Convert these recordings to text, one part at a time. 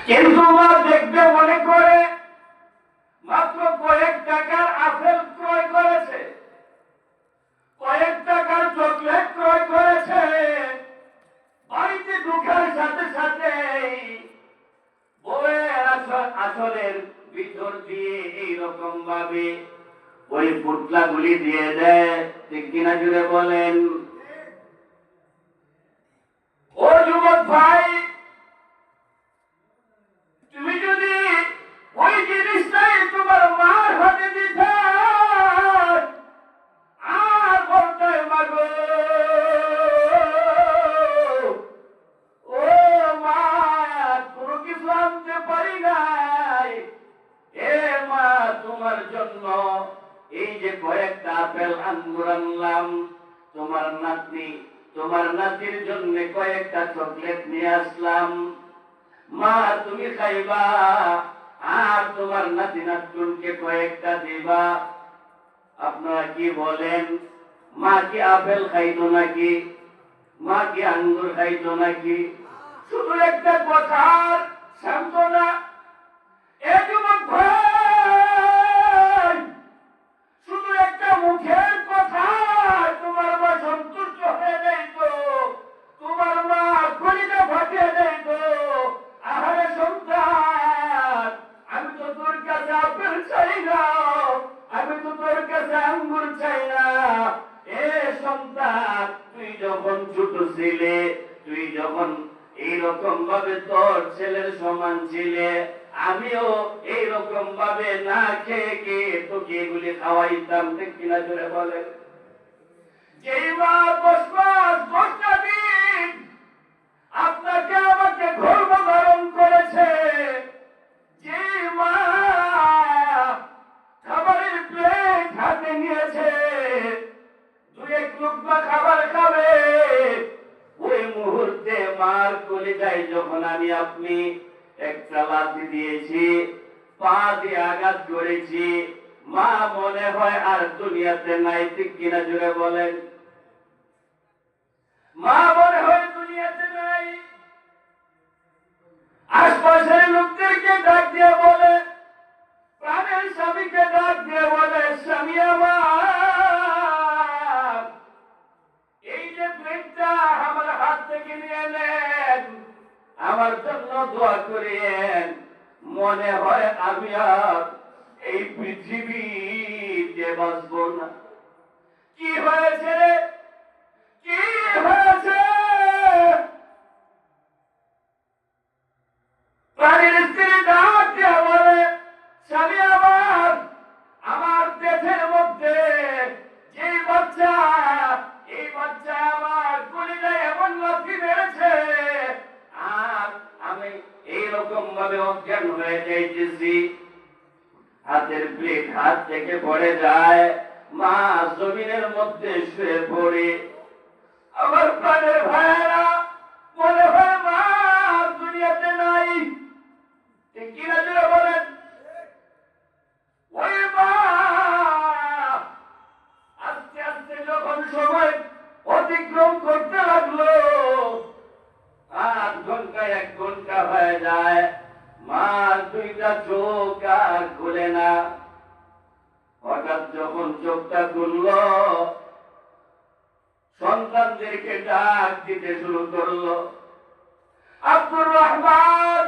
কিন্তু মা দেখবে মনে করে মাত্র কয়েক টাকার আপেল ক্রয় করেছে, কয়েক টাকার চকলেট ক্রয় করেছে। বাড়িতে ঢোকার সাথে সাথে বউয়ের আসলের ভিতর দিয়ে এইরকম ভাবে ওই পুটলা গুলি দিয়ে দেয়। ঠিক কিনা জুড়ে বলেন? ও যুবক ভাই, তুমি যদি ওই জিনিসটাই তোমার মার হাতে দিতে আর বলতে মাগো ও মা কোনো কিছু আনতে পারি নাই, এ মা তোমার জন্য এই যে কয়েকটা আপেল আঙ্গুর আনলাম, তোমার নাতনি তোমার নাতির জন্য কয়েকটা চকলেট নিয়ে আসলাম, মা তুমি খাইবা আর তোমার নাতি নাতকুনকে কয়েকটা দিবা। আপনারা কি বলেন? মা কি আপেল খাইতো নাকি? মা কি আঙ্গুর খাইতো নাকি? শুধু একটা কথার সান্ত্বনা। এ যুবক ভাই, শুধু একটা মুখের কথা তোমার মা সন্তুষ্ট হয়ে যাইত, তোমার মা কলিজা ফাটিয়ে যাইত। আহারে সন্তান, আমি তো তোর কাছে আপেল চাই না, আমি তো তোর কাছে আঙ্গুর চাই না। এ সন্তান, তুই যখন ছোট ছিলে, তুই যখন এইরকম ভাবে তোর ছেলের সমান ছিলে, আমিও এইরকম ভাবে না খেয়ে খেয়ে তোকে এগুলি খাওয়াইতাম। ঠিক কিনা জোরে বলেন? যেই মা 10 মাস 10টা দিন আপনাকে আমাকে গর্ভ ধারণ করেছে, যে মা খাবারের প্লেট হাতে নিয়েছে, 2-1 লুকমা খাবার খাবে, ওই মুহূর্তে মার কলিজায় যখন আমি আপনি একটা লাথি দিয়েছি, পা দিয়ে আঘাত করেছি, মা মনে হয় আর দুনিয়াতে নাই। ঠিক কিনা জুড়ে বলেন? মা মনে হয় দুনিয়াতে নাই। আশপাশের লোকদেরকে ডাক দিয়ে বলে, প্রাণের স্বামীকে ডাক দিয়ে বলে, স্বামী আমার, এই যে প্লেটটা আমার হাত থেকে নিয়ে নেন, আমার জন্য দোয়া করেন, মনে হয় আমি আর এই পৃথিবীতে বাঁচব না। কি হয়েছে রে? কি হয়েছে? প্রাণীর স্ত্রী ডাক দিয়ে বলে, স্বামী আমার, আমার পেটের মধ্যে যে বাচ্চা, এই বাচ্চা আমার কলিজায় এমন লাথি মেরেছে আর আমি এইরকম ভাবে অজ্ঞান হয়ে যাইতেছি, হাতের প্লেট হাত থেকে পড়ে যায়, মা জমিনের মধ্যে শুয়ে পড়ে। আমার প্রাণের ভাইয়েরা, মনে হয় মা দুনিয়াতে নাই। ঠিক কিনা জুড়ে বলেন? ওই মা আস্তে আস্তে যখন সময় অতিক্রম করতে লাগলো, 8 ঘন্টা 1 ঘন্টা হয়ে যায়, মার 2টা চোখ আর খুলে না। হঠাৎ যখন চোখটা খুলল, সন্তানদেরকে ডাক দিতে শুরু করলো, আব্দুর রহমান,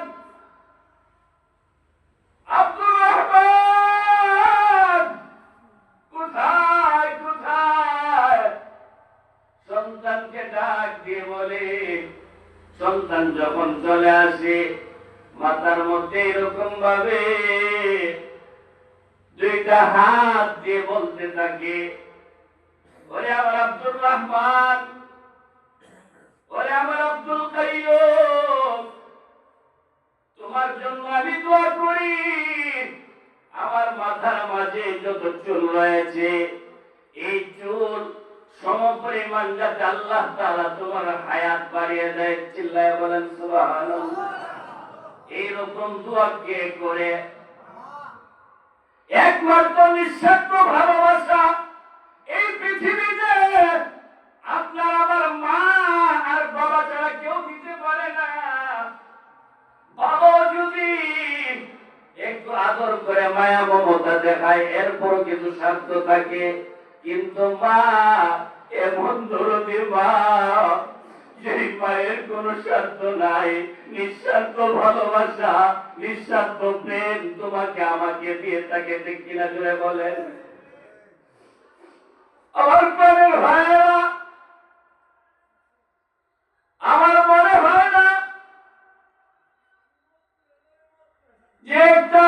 আব্দুর রহমান, কোথায় কোথায়? সন্তানকে ডাক দিয়ে বলে, সন্তান যখন চলে আসে, মাথার মধ্যে এরকম ভাবে 2টা হাত দিয়ে বলতে থাকে, ওরে আমার আব্দুর রহমান, ওরে আমার আব্দুল কাইয়ুম, তোমার জন্য আমি দোয়া করি। আমার মাথার মাঝে যত চুল রয়েছে, এই চুল সমপরিমাণ যাতে আল্লাহ তাআলা তোমার হায়াত বাড়িয়ে দেয়। চিল্লায় বলেন সুবহানাল্লাহ। এইরকম দোয়া কে করে? একমাত্র নিঃস্বার্থ ভালোবাসা এই পৃথিবীতে আপনার আমার মা আর বাবা ছাড়া কেউ দিতে পারে না। বাবা যদি আদর করে মায়া মমতা দেখায়, এরপরও কিছু স্বার্থ থাকে। কিন্তু মা এমন দরদি মা, যেই মায়ের কোন স্বার্থ নাই, নিঃস্বার্থ ভালোবাসা, নিঃস্বার্থ প্রেম তোমাকে আমাকে দিয়ে থাকে। ঠিক কিনা জুড়ে বলেন? আমার প্রাণের ভাইয়েরা, আমার মনে হয় না যে একটা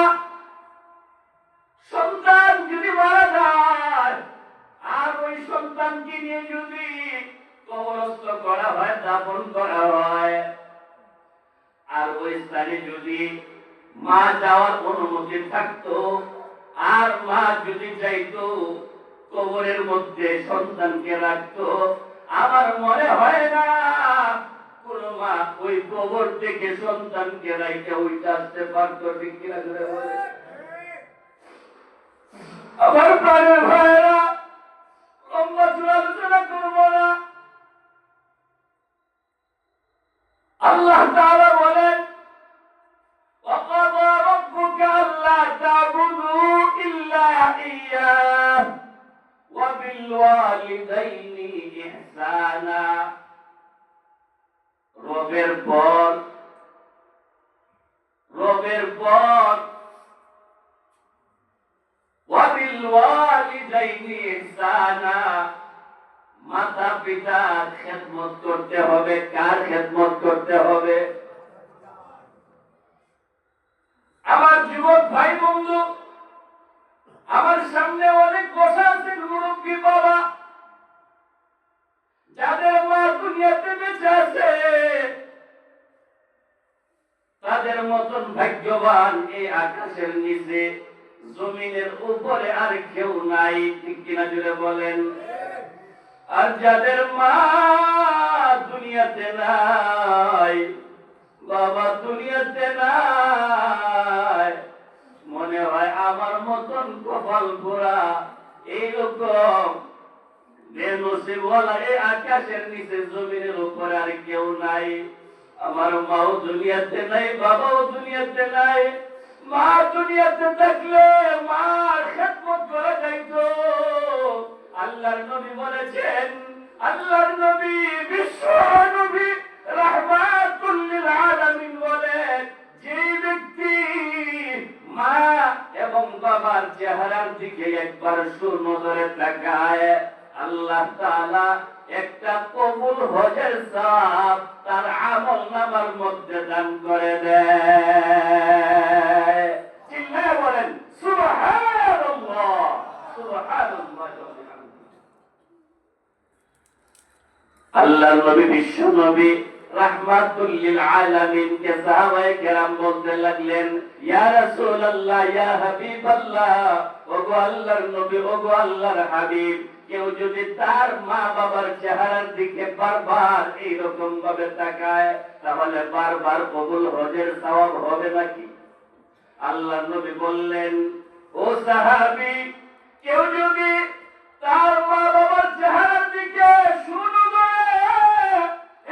সন্তান যদি মারা যায় আর ওই সন্তানকে নিয়ে যদি কবরস্থ করা হয়, দাফন করা হয়, আর ওই স্থানে যদি মা যাওয়ার অনুমতি থাকতো, আর মা যদি চাইতো কবরের মধ্যে সন্তানকে রাখতো, আমার মনে হয় না কোন মা ওই কবর থেকে সন্তানকে রাইতে ওইটা আসতে পারতো। ঠিক কিনা করে বলে? আমার প্রাণের ভাইয়েরা, লম্বা চূড়া আলোচনা করবো না। আল্লাহ তাআলা বলেন, وَقَضَى رَبُّكَ أَلَّا تَعْبُدُوا إِلَّا إِيَّاهُ وَبِالْوَالِدَيْنِ إِحْسَانًا। রবের পর وَبِالْوَالِدَيْنِ إِحْسَانًا, মাতা পিতার খেদমত করতে হবে। কার খেদমত করতে হবে? আমার যুবক ভাই বন্ধু, আমার সামনে অনেক বসা আছেন মুরব্বী বাবা, যাদের মা দুনিয়াতে বেঁচে আছে, তাদের মতন ভাগ্যবান এই আকাশের নিচে জমিনের উপরে আর কেউ নাই। ঠিক কিনা জুড়ে বলেন? আর যাদের মা দুনিয়াতে নাই, বাবা দুনিয়াতে নাই, মনে হয় আমার মতন কপাল পোড়া এইরকম বেনসিবওয়ালা এই আকাশের নিচে জমিনের উপরে আর কেউ নাই। আমার মাও দুনিয়াতে নাই, বাবাও দুনিয়াতে নাই। মা দুনিয়াতে থাকলে মার খেদমত করা যাইতো। আল্লাহর নবী বলেছেন, আল্লাহর নবী, বিশ্ব নবী রাহমাতুল লিল আলামিন বলেন, যে ব্যক্তি মা এবং বাবার চেহারার দিকে একবার সুনজরে তাকায়, আল্লাহ তাআলা একটা কবুল হজের সওয়াব তার আমলনামার মধ্যে দান করে দেয়। চিল্লায়ে বলেন সুবহানাল্লাহ, সুবহানাল্লাহ। আল্লাহর নবী, বিশ্ব নবী রাহমাতুল লিল আলামিন কে সাহাবায়ে কেরাম বলতে লাগলেন, ইয়া রাসূলুল্লাহ, ইয়া হাবিবাল্লাহ, ওগো আল্লাহর নবী, ওগো আল্লাহর হাবিব, কেউ যদি তার মা বাবার চেহারার দিকে বারবার এইরকম ভাবে তাকায়, তাহলে বারবার কবুল হজের সওয়াব হবে নাকি? আল্লাহর নবী বললেন, ও সাহাবী, কেউ যদি তার মা বাবার চেহারার দিকে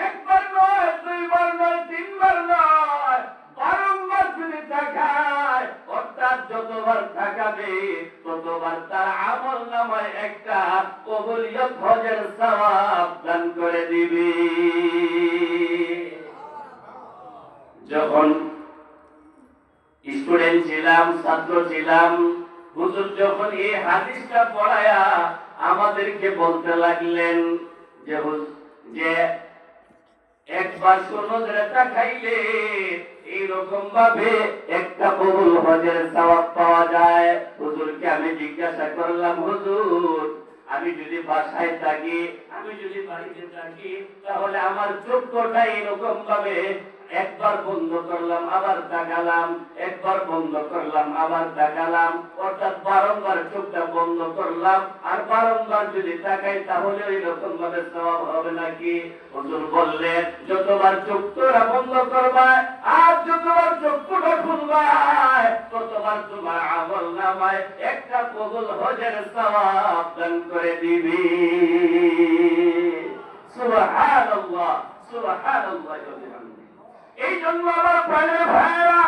একবার নয়, দুইবার নয়, তিনবার নয়, বারংবার যদি তাকায়, অর্থাৎ যতবার তাকাবে ততবার তার আমল নামায় একটা কবুলিয়ত হজের সওয়াব দান করে দিবে। যখন স্টুডেন্ট ছিলাম, ছাত্র ছিলাম, হুজুর যখন এই হাদিসটা পড়ায়া আমাদেরকে বলতে লাগলেন যে একবার সুনজরে তাকাইলে এইরকম ভাবে একটা কবুল হজের সওয়াব পাওয়া যায়। হুজুরকে আমি জিজ্ঞাসা করলাম, হুজুর, আমি যদি বাসায় থাকি, আমি যদি বাড়িতে থাকি, তাহলে আমার চক্ষুটা এরকম ভাবে একবার বন্ধ করলাম, আবার তাকালাম, একবার বন্ধ করলাম, আবার তাকালাম, অর্থাৎ বারংবার চোখটা বন্ধ করলাম আর বারংবার যদি তাকাই, তাহলে এরকম ভাবে সওয়াব হবে নাকি? হুজুর বললেন, যতবার চোখটা বন্ধ করবা আর যতবার চোখটা খুলবা, ততবার তোমার আমল নামায় একটা কবুল হজের সওয়াব দান করে দিবি। সুবহানাল্লাহ, সুবহানাল্লাহ। এই জন্য আমার প্রাণের ভাইয়েরা,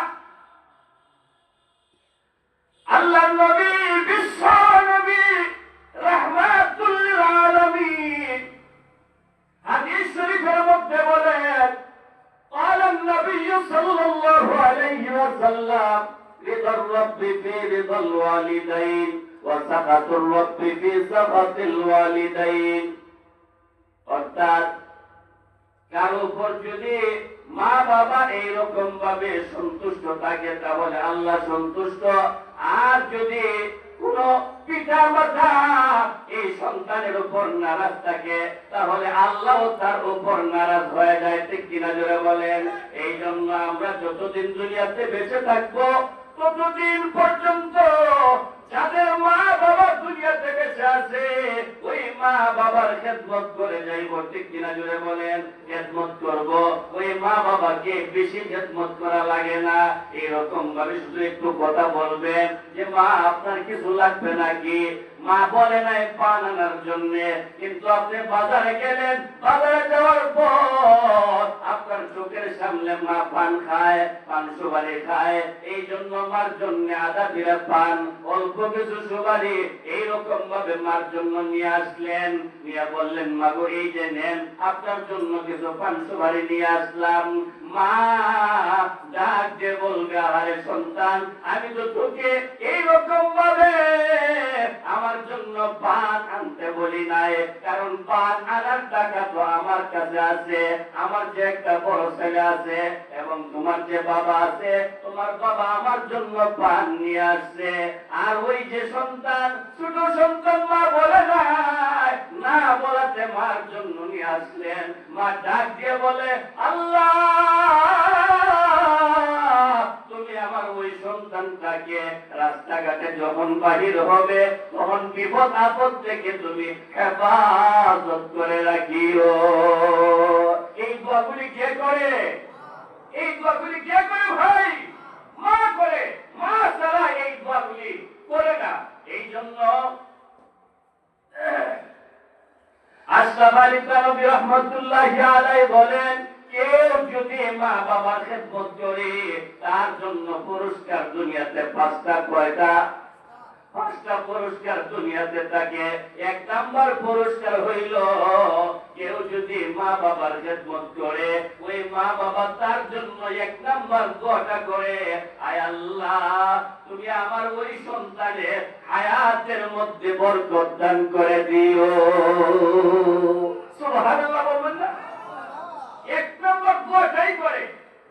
সাল্লাল্লাহু আলাইহি ওয়াসাল্লাম রিদার রাব্বি ফি রিদাল ওয়ালিদাইন ওয়া সাখাতুর রাব্বি ফি সাখাতিল ওয়ালিদাইন। অর্থাৎ কার উপর যদি মা বাবা এইরকম ভাবে সন্তুষ্ট থাকে তাহলে আল্লাহ সন্তুষ্ট, আর যদি কোন পিতা মাতা এই সন্তানের উপর নারাজ থাকে তাহলে আল্লাহ তার উপর নারাজ হয়ে যায়। ঠিক কিনা জোরে বলেন? এই জন্য আমরা যতদিন দুনিয়াতে বেঁচে থাকবো ততদিন পর্যন্ত যাদের মা বাবা দুনিয়াতে বেঁচে আছে ওই মা বাবার খেদমত করে যাইব। ঠিক কিনা জোরে বলেন? খেদমত করব। ওই মা বাবাকে বেশি খেদমত করা লাগে না। এরকম ভাবে শুধু একটু কথা বলবেন যে মা আপনার কিছু লাগবে নাকি, মা বলে নাই পান আনার জন্য, কিন্তু আপনি বাজারে গেলেন, বাজারে যাওয়ার পর আপনার চোখের সামনে মা পান খায়, পান সুপারি খায়, এই জন্য মার জন্য আধা দিলে পান, অল্প কিছু সুপারি এইরকম ভাবে মার জন্য নিয়ে আসলেন, নিয়ে বললেন মা গো এই যে নেন আপনার জন্য কিছু পান সুপারি নিয়ে আসলাম। মা ডাক দিয়ে বলবে আরে সন্তান, আমি তো তোকে এইরকম ভাবে আমার জন্য পান আনতে বলি নাই, কারণ পান আনার টাকা তো আমার কাছে আছে, আমার যে একটা বড় ছেলে আছে এবং তোমার যে বাবা আছে, তোমার বাবা আমার জন্য পান নিয়ে আসছে। আর ওই যে সন্তান, ছোট সন্তান মা বলে নাই, না বলাতে মার জন্য নিয়ে আসলেন। মা ডাক দিয়ে বলে আল্লাহ তুমি আমার ওই সন্তানটাকে রাস্তাঘাটে যখন বাহির হবে তখন বিপদ আপদ থেকে তুমি হেফাজত করে রাখিও। এই দোয়াগুলি কে করে? এই দোয়াগুলি কে করে ভাই? মা করে। মা ছাড়া এই দোয়াগুলি করে না। এই জন্য আশরাফ আলী থানভী রাহমাতুল্লাহি আলাইহি বলেন কেউ যদি মা বাবার খেদমত করে তার জন্য পুরস্কার দুনিয়াতে পাঁচটা। কয়টা? পাঁচটা পুরস্কার দুনিয়াতে থাকে। এক নাম্বার পুরস্কার হইল কেউ যদি মা বাবার খেদমত করে ওই মা বাবা তার জন্য এক নাম্বার দোয়াটা করে, আয় আল্লাহ তুমি আমার ওই সন্তানের হায়াতের মধ্যে বরকত দান করে দিও। সুবহানাল্লাহ বলবেন না? এক নম্বর দোয়াটাই করে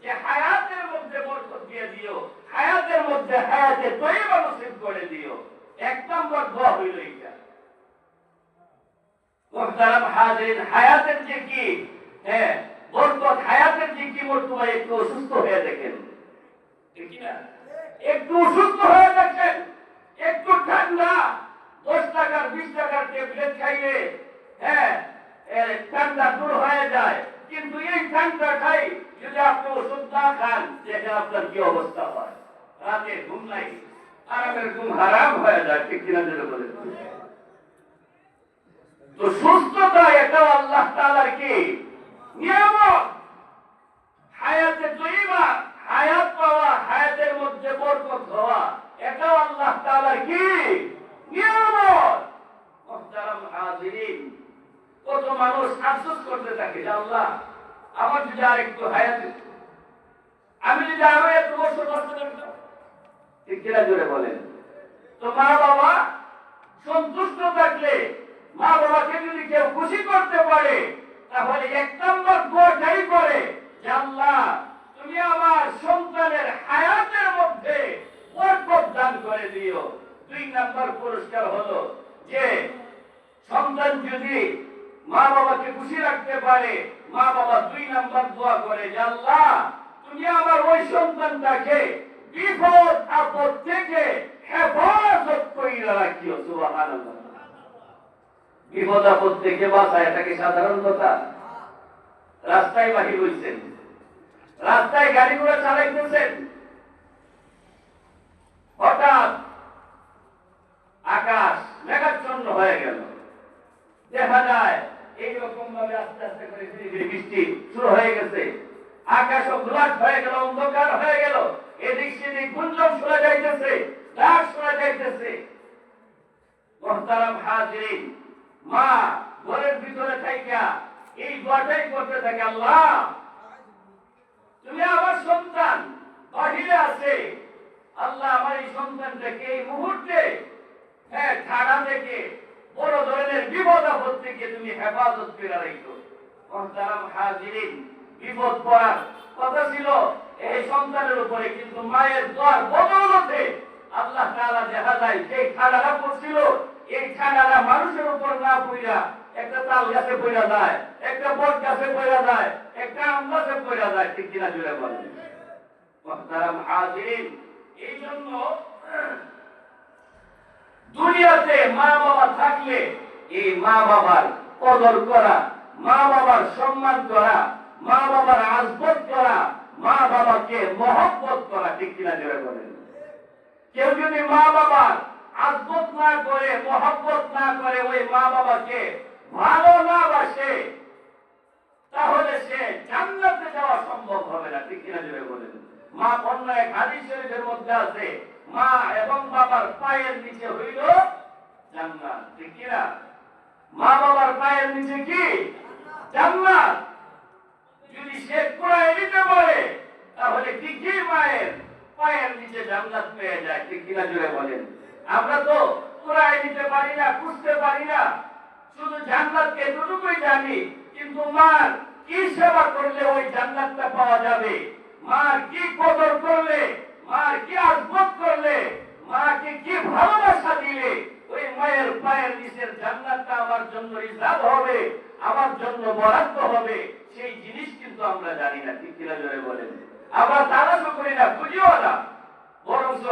যে হায়াতের মধ্যে বরকত দিয়ে দিও, হায়াতের মধ্যে হায়াতে তয়্যিবা নসিব করে দিও। এক নম্বর দোয়া হইল এটা। মুহতারাম হাজিরিন, হায়াতের যে কি বরকত, হায়াতের যে কি মর্তবা, একটু অসুস্থ হয়ে দেখেন, ঠিক না? একটু অসুস্থ হয়ে দেখেন, একটু ঠান্ডা 10 টাকার 20 টাকার ট্যাবলেট খাইলে ঠান্ডা দূর হয়ে যায়, কিন্তু এই ঠান্ডা খাই যদি আপনি ওষুধ না খান দেখেন আপনার কি অবস্থা হয়। রাতে ঘুম নাই, আরামের ঘুম হারাম হয়ে যায়। ঠিক কিনা যেটা বলে? তো সুস্থতা এটাও আল্লাহ তাআলার কি নিয়ামত। হায়াতে তয়্যিবা, হায়াত পাওয়া, হায়াতের মধ্যে বরকত হওয়া, এটাও আল্লাহ তাআলার কি নিয়ামত। মুহতারাম হাজিরিন, কত মানুষ আফসোস করতে থাকে যে আল্লাহ আমার যদি আর একটু হায়াত, আমি যদি আরো একটু বছর নষ্ট করতাম। ঠিক কিনা জোরে বলেন? তো মা বাবা সন্তুষ্ট থাকলে, মা বাবাকে যদি কেউ খুশি করতে পারে তাহলে এক নম্বর দোয়াটাই করে যে আল্লাহ তুমি আমার সন্তানের হায়াতের মধ্যে বরকত দান করে দিও। 2 নম্বর পুরস্কার হলো যে সন্তান যদি মা বাবাকে খুশি রাখতে পারে, মা বাবা 2 নম্বর দোয়া করে যে আল্লাহ তুমি আমার ওই সন্তানটাকে বিপদ আপদ থেকে হেফাজত কইরা রাখিও। সুবহানাল্লাহ। বিপদ আপদ থেকে বাঁচা, এটা কি সাধারণ কথা? রাস্তায় বাহির হইছেন, রাস্তায় গাড়ি ঘোড়া চালাইতেছেন, হঠাৎ আকাশ মেঘাচ্ছন্ন হয়ে গেল, দেখা যায় এইরকম ভাবে আস্তে আস্তে করে ধীরে ধীরে বৃষ্টি শুরু হয়ে গেছে, আকাশ ঘোলাট হয়ে গেল, অন্ধকার হয়ে গেল, এদিক সেদিক গুঞ্জন শোনা যাইতেছে, ডাক শোনা যাইতেছে। মুহতারাম হাজিরিন, মা ঘরের ভিতরে থাইকা এই দোয়াটাই করতে থাকে, আল্লাহ তুমি আমার সন্তান বাহিরে আছে, আল্লাহ আমার এই সন্তানটাকে এই মুহূর্তে ঠাড়া থেকে বড় ধরনের বিপদ আপদ থেকে তুমি হেফাজত করে রাখো। মুহতারাম হাজিরিন, বিপদ পড়ার কথা ছিল এই সন্তানের উপরে, কিন্তু মায়ের দোয়ার বদৌলতে আল্লাহ তাআলা দেখা যায় যে ঠাড়াটা পড়ছিল, এই ঠাড়াটা মানুষের উপর না পড়া একটা তাল গাছে পড়া যায়, একটা বট গাছে পড়া যায়, একটা আম গাছে পড়া যায়। ঠিক কিনা জুড়ে বলেন? মুহতারাম হাজিরিন, এই জন্য দুনিয়াতে মা বাবা থাকলে এই মা বাবার কদর করা, মা বাবার সম্মান করা, মা বাবার আজবত করা, মা বাবাকে মহব্বত করা। ঠিক কিনা জোরে বলেন? কেউ যদি মা বাবার আজবত না করে, মহব্বত না করে, ওই মা বাবাকে ভালো না বাসে, তাহলে সে জান্নাতে যাওয়া সম্ভব হবে না। ঠিক কিনা জোরে বলেন? মা অন্য এক হাদিস শরীফের মধ্যে আছে, মা এবং বাবার পায়ের নিচে হইল জান্নাত। ঠিক কিনা? মা বাবার পায়ের নিচে কি? জান্নাত। যদি সে কুড়ায় নিতে পারে তাহলে ঠিকই মায়ের পায়ের নিচে জান্নাত পেয়ে যায়। ঠিক কিনা জুড়ে বলেন? আমরা তো কুড়ায় নিতে পারি না, খুঁজতে পারি না, শুধু জান্নাতকে এতটুকুই জানি। কিন্তু মার কি সেবা করলে ওই জান্নাতটা পাওয়া যাবে, মার কি কদর করলে, মার কি আজবত করলে, মাকে কি ভালোবাসা দিলে ওই মায়ের পায়ের নিচের জান্নাতটা আমার জন্য রিজার্ভ হবে, আমার জন্য বরাদ্দ হবে, সেই জিনিস কিন্তু আমরা জানি না। ঠিক কিনা জোরে বলেন? আমরা তালাশও করি না, বুঝিও না, বরঞ্চ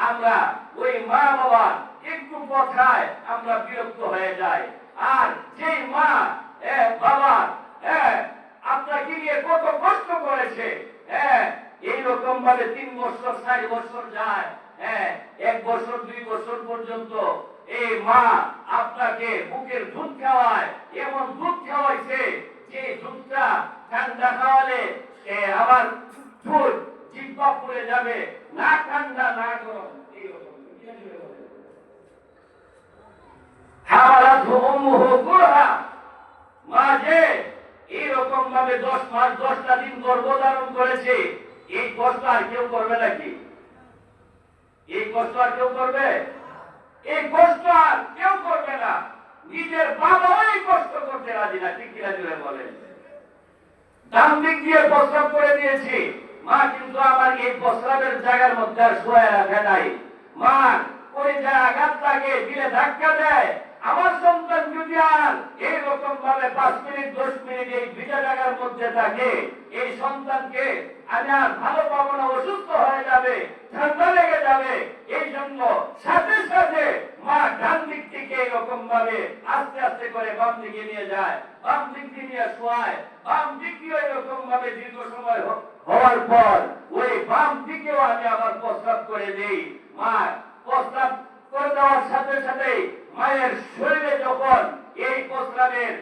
আমরা ওই মা বাবা একটু কথায় আমরা বিরক্ত হয়ে যাই। আর যেই মা বাবা আপনাকে নিয়ে কত কষ্ট করেছে, এইরকম ভাবে 3 বছর 4 বছর যায়, 1 বছর 2 বছর পর্যন্ত এই মা আপনাকে বুকের দুধ খাওয়ায়, এমন দুধ খাওয়াইছে যে দুধটা ঠান্ডা খাওয়ালে আবার দুধ জিহ্বা পুড়ে যাবে, না ঠান্ডা না গরম। মা যে এইরকম ভাবে 10 মাস 10টা দিন গর্ভধারণ করেছে, এই কষ্ট আর কেউ করবে নাকি? এই কষ্ট আর কেউ করবে? এই কষ্ট আর কেউ করবে না। নিজের বাবাও এই কষ্ট করতে রাজি না। ঠিক কিনা জুড়ে বলেন? ডান দিক দিয়ে প্রস্রাব করে দিয়েছি, মা কিন্তু আমার এই প্রস্রাবের জায়গার মধ্যে আর শোয়া রাখে নাই। মা ওই যে আঘাত লাগে, দিলে ধাক্কা দেয়। আমার সন্তান যদি আর এইরকম ভাবে 5 মিনিট 10 মিনিট এই ভিজা জায়গার মধ্যে থাকে, এই সন্তানকে আমি আর ভালো পাবো না, অসুস্থ হয়ে যাবে, ঠান্ডা লেগে যাবে। এই জন্য সাথে সাথে মা ডান দিক থেকে এরকম ভাবে আস্তে আস্তে করে বাম দিকে নিয়ে যায়, বাম দিক দিয়ে নিয়ে শোয়ায়, বাম দিকেও এরকম ভাবে দীর্ঘ সময় হওয়ার পর ওই বাম দিকেও আমি আবার প্রস্রাব করে দিই। মা প্রস্রাব করে দেওয়ার সাথে সাথে মায়ের শরীরে যখন এই প্রস্রাবের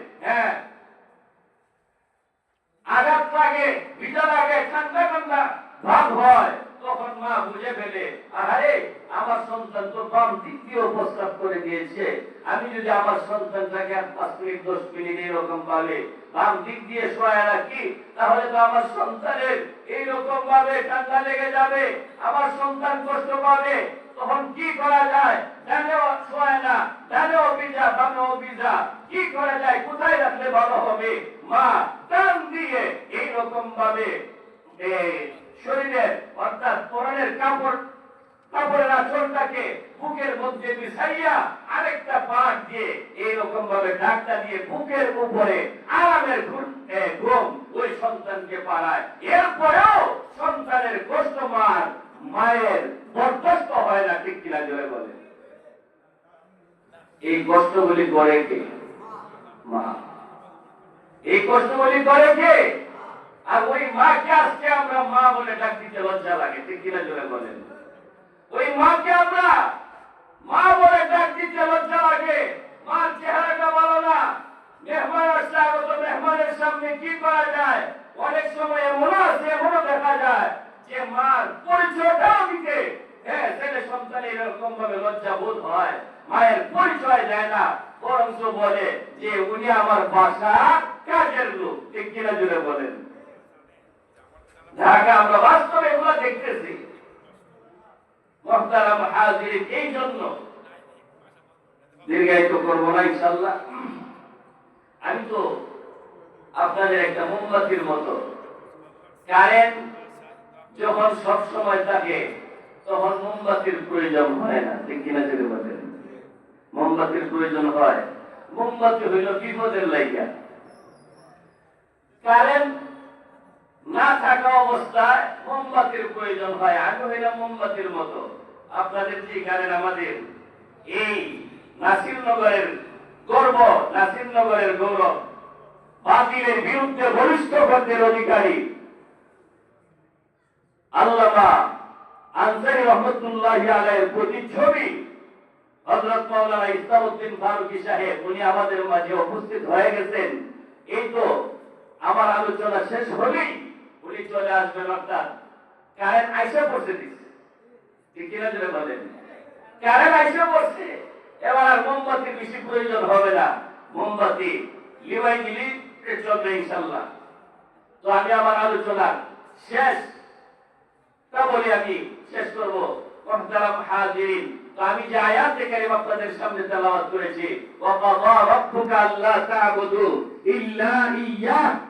আঘাত লাগে, ভিজা লাগে, ঠান্ডা ঠান্ডা ভাব হয়, তখন মা বুঝে ফেলে, আরে আমার সন্তান তো বাম দিক দিয়েও প্রস্রাব করে দিয়েছে, আমি যদি আমার সন্তানটাকে 5 মিনিট 10 মিনিট এরকম ভাবে বাম দিক দিয়ে শোয়া রাখি, তাহলে তো আমার সন্তানের এইরকম ভাবে ঠান্ডা লেগে যাবে, আমার সন্তান কষ্ট পাবে। তখন কি করা যায়? ডানেও শোয় না, ডানেও ভিজা, বামেও ভিজা, কি করা যায়? কোথায় রাখলে ভালো হবে? মা ডান দিয়ে এইরকম ভাবে শরীরের অর্থাৎ পরনের কাপড়ের আঁচলটাকে বুকের মধ্যে বিছাইয়া আরেকটা পাট দিয়ে এইরকম ভাবে ঢাকটা দিয়ে বুকের উপরে আরামের ঘুম ওই সন্তানকে পাড়ায়। এরপরেও সন্তানের কষ্ট মায়ের বরদাস্ত হয় না। ঠিক কিনা জোরে বলে? এই কষ্টগুলি করে কে? মা। এই কষ্টগুলি করে কে? আর ওই মাকে আজকে আমরা মা বলে ডাক দিতে লজ্জা লাগে। ঠিক কিনা জোরে বলেন? ওই মাকে আমরা মা বলে ডাক দিতে লজ্জা লাগে। মার চেহারাটা ভালো না, মেহমান আসলে আগত মেহমানের সামনে কি করা যায়? অনেক সময় এমনও আছে, এমনও দেখা যায় যে মার পরিচয়টাও দিতে ছেলে সন্তানের এরকম ভাবে লজ্জা বোধ হয়, মায়ের পরিচয় দেয় না, বরঞ্চ বলে যে উনি আমার বাসা কাজের লোক। ঠিক কিনা জুড়ে বলেন? ঢাকা আমরা বাস্তবে এগুলো দেখতেছি। মুহতারাম হাজিরিন, এই জন্য দীর্ঘায়িত করবো না ইনশাআল্লাহ। আমি তো আপনাদের একটা মোমবাতির মতো, কারেন্ট যখন সব সময় থাকে তখন মোমবাতির প্রয়োজন হয় না, ঠিক কিনা যদি বলেন? মোমবাতির প্রয়োজন হয়। মোমবাতি হইল বিপদের লাইগা। কারেন্ট না থাকা অবস্থায় মোমবাতির প্রয়োজন হয়। আমি হইলাম মোমবাতির মতো। আপনাদের যে কারেন্ট, আমাদের এই নাসিরনগরের গর্ব, নাসিরনগরের গৌরব, বাতিলের বিরুদ্ধে বলিষ্ঠ কণ্ঠের অধিকারী আল্লামা আনসারী রহমতুল্লাহি আলাইহির প্রতিচ্ছবি হযরত মাওলানা ইসলামউদ্দিন ফারুকী সাহেব, উনি আমাদের মাঝে উপস্থিত হয়ে গেছেন। এই তো আমার আলোচনা শেষ হলেই উনি চলে আসবেন। অর্থাৎ কারেন্ট আইসা পড়ছে, ঠিক কিনা যদি বলেন? কারেন্ট আইসা পড়ছে, এবার আর মোমবাতির বেশি প্রয়োজন হবে না। মোমবাতি লিভাই দিলি চলবে ইনশাল্লাহ। তো আমি আমার আলোচনা শেষ তা বলি, আমি শেষ করবো। মুহতারাম হাজিরিন, তো আমি যে আয়াতে কারিমা আপনাদের সামনে তেলাওয়াত করেছি, ওয়া কাযা রাব্বুকা আল্লা তা'বুদু ইল্লা ইয়্যাহু